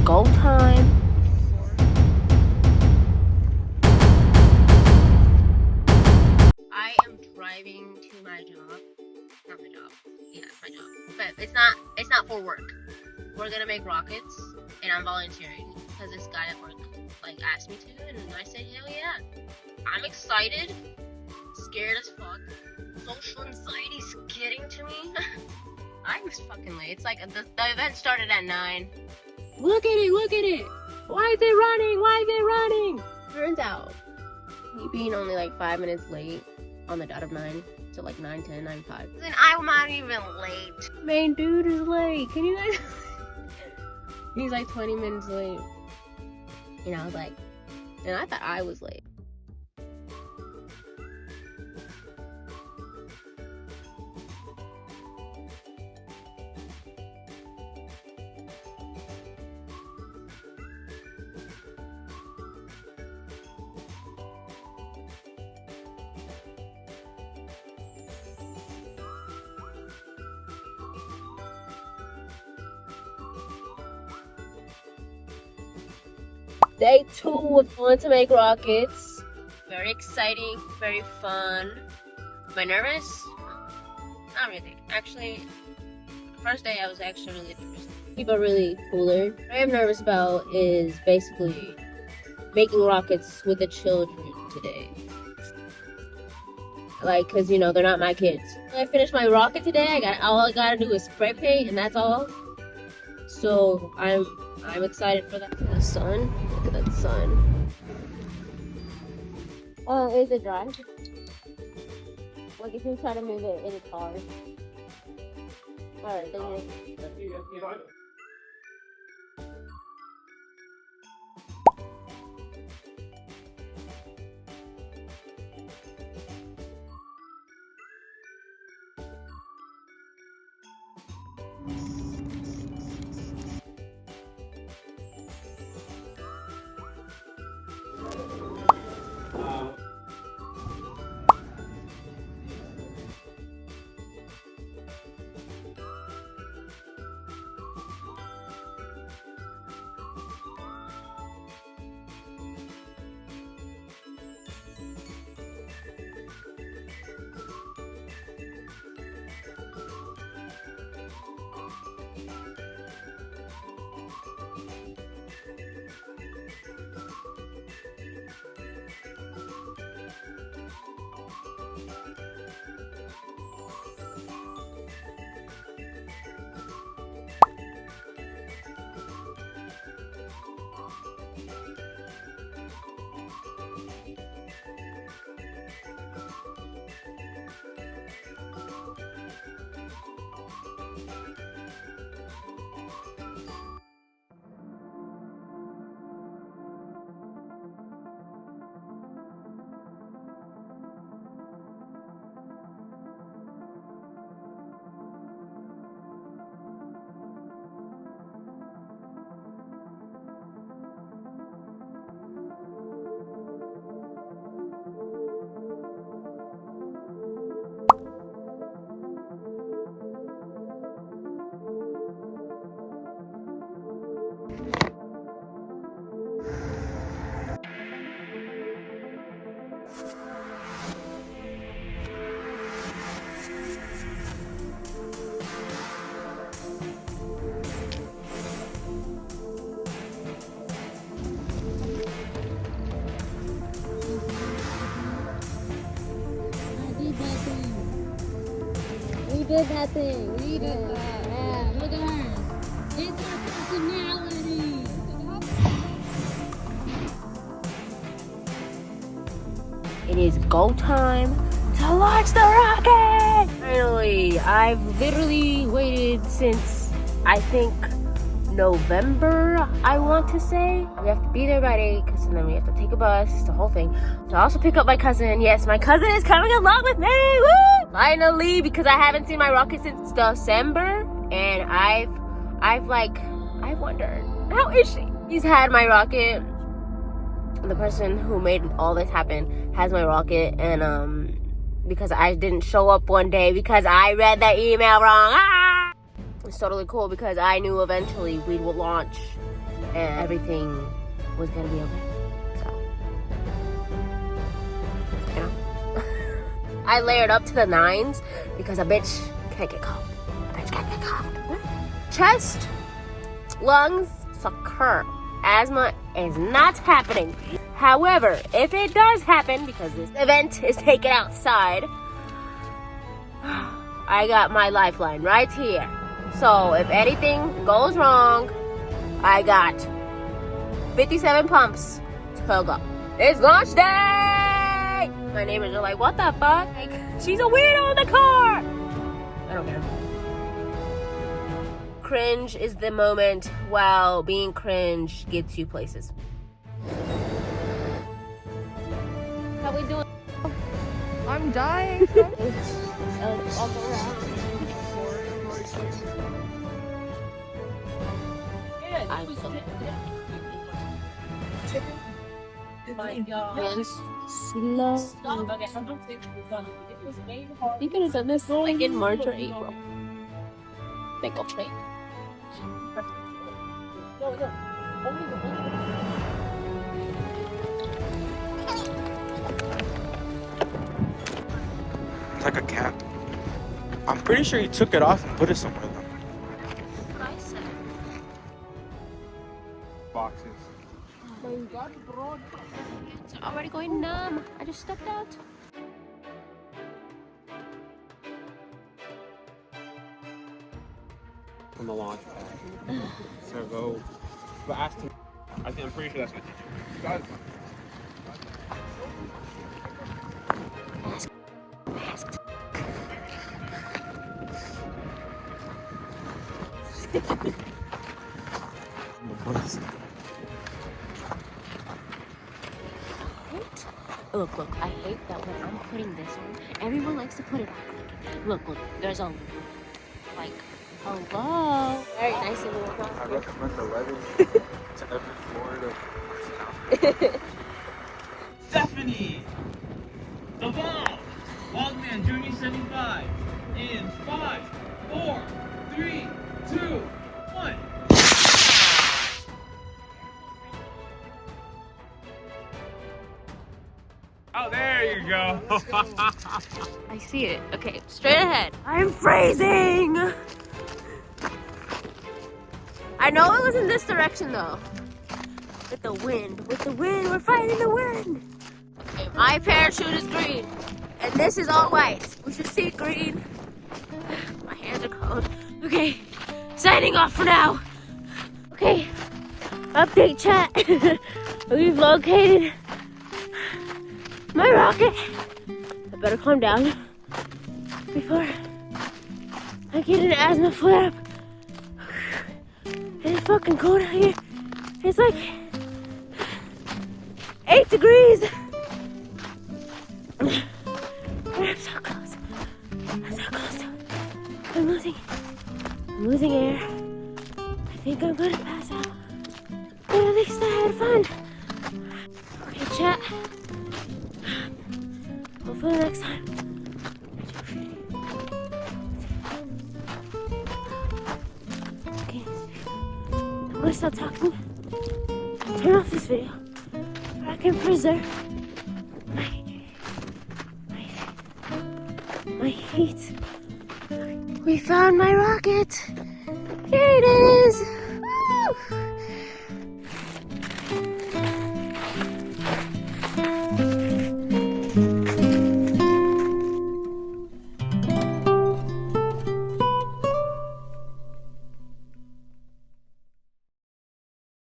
go time. I am driving to my job. Not my job. Yeah, it's my job. But it's not for work. We're gonna make rockets and I'm volunteering because this guy at work like asked me to, and I said hell yeah. I'm excited, scared as fuck. Social anxiety's getting to me. I was fucking late. It's like the event started at 9. Look at it. Why is it running? Turns out, me being only like 5 minutes late on the dot of 9 to like 9:10, 9:05. Then I'm not even late. Main dude is late. Can you guys? He's like 20 minutes late. And I was like, and I thought I was late. Day 2 was going to make rockets. Very exciting, very fun. Am I nervous? Not really. Actually, first day I was actually really nervous. People are really cooler. What I am nervous about is basically making rockets with the children today. Like, cause you know they're not my kids. When I finish my rocket today, all I gotta do is spray paint, and that's all. So I'm excited for that. The sun. Look at that sun. Oh, is it dry? Like if you try to move it, it's hard. Alright, then you. We did that thing. We did that. Yeah, look at her. It's our personality. It is go time to launch the rocket! Finally, I've literally waited since, I think, November, I want to say. We have to be there by 8 because then we have to take a bus, the whole thing. To also pick up my cousin. Yes, my cousin is coming along with me. Woo! Finally, because I haven't seen my rocket since December, and I've wondered, how is she? He's had my rocket. The person who made all this happen has my rocket, and because I didn't show up one day because I read the email wrong. It's totally cool because I knew eventually we would launch and everything was gonna be okay. So, you know. I layered up to the 9s because a bitch can't get cold. A bitch can't get cold. Chest, lungs, succumb. Asthma is not happening. However, if it does happen, because this event is taken outside, I got my lifeline right here. So if anything goes wrong, I got 57 pumps to go. It's launch day! My neighbors are like, what the fuck? Like, she's a weirdo in the car! I don't care. Cringe is the moment while being cringe gets you places. How we doing? I'm dying. I'll go around. I'm so hands slow. You could have done this like in March or April. Think of it. It's like a cap. I'm pretty sure he took it off and put it somewhere though. Boxes. Oh my god, bro. It's already going numb. I just stepped out. From the launch pad. So go. But ask him. I'm pretty sure that's what you do. Look, I hate that when I'm putting this on, everyone likes to put it on. Look, there's a, like, hello. Very nice and warm. I recommend the weather to every Florida. Stephanie! The ball! Wildman Junior 75 in 5, 4, 3, 2, 1. Oh, there you go. I see it. Okay, straight ahead. I'm freezing! I know it was in this direction though. With the wind, we're fighting the wind. Okay, my parachute is green, and this is all white. We should see green. My hands are cold. Okay, signing off for now. Okay, update chat. We've located my rocket. I better calm down before I get an asthma flare up. It's fucking cold out here. It's like 8 degrees. I'm so close. I'm so close. I'm losing air. I think I'm gonna pass out. But at least I had fun. Okay, chat. Hopefully next time. Okay. I'm gonna stop talking. Turn off this video. Or I can preserve my heat. We found my rocket. Here it is. Woo!